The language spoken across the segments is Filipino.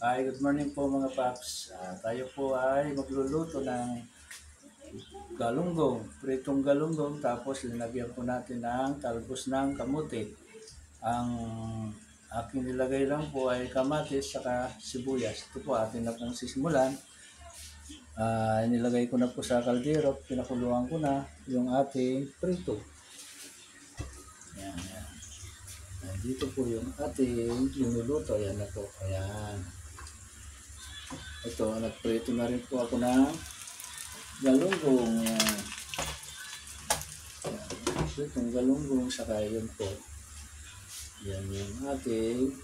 Hi, good morning po mga paps. Tayo po ay magluluto ng galunggong, pritong galunggong, tapos linagyan po natin ng talbos ng kamote. Ang aking nilagay lang po ay kamatis saka sibuyas. Ito po atin na pong sisimulan. Nilagay ko na po sa kaldero, pinakuluan ko na yung ating prito. Yan. Dito po yung ating linuluto. Ayan na po. Ayan. Ito, nagprito na rin po ako ng galunggong. Yan. Itong galunggong, saka yun po. Yan yung ating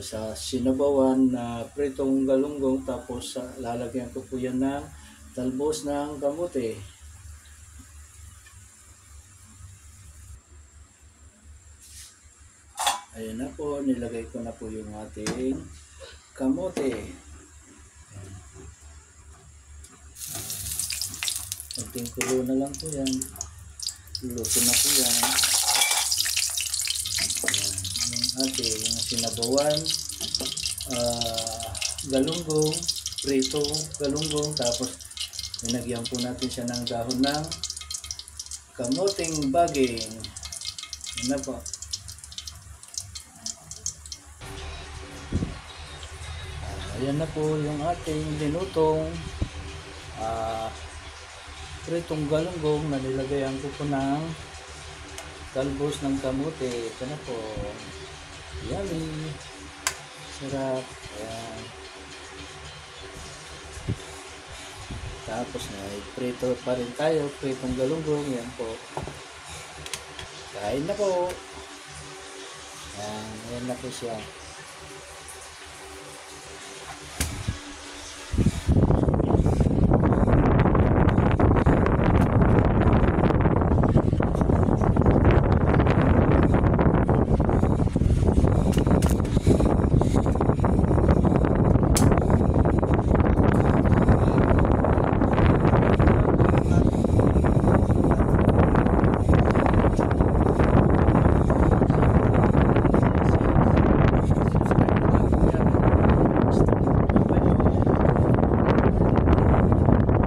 sa sinabawan na pritong galunggong, tapos lalagyan ko po yan ng talbos ng kamote. Ayan na po, nilagay ko na po yung ating kamote. Konting kulo na lang po yan. Luto na po yan. Ayan, yung ating sinabawan, galunggong, prito galunggong, tapos linagyan po natin siya ng dahon ng kamoting baging. Ayan na po. Ayan na po yung ating dinutong pritong galunggong na nilagayan ko po ng talbos ng kamote. Ito na po. Yummy. Sarap. Ayan. Tapos na prito pa rin tayo. Pritong galunggong. Yan po. Kain na po. Ayan. Ayan na po siya.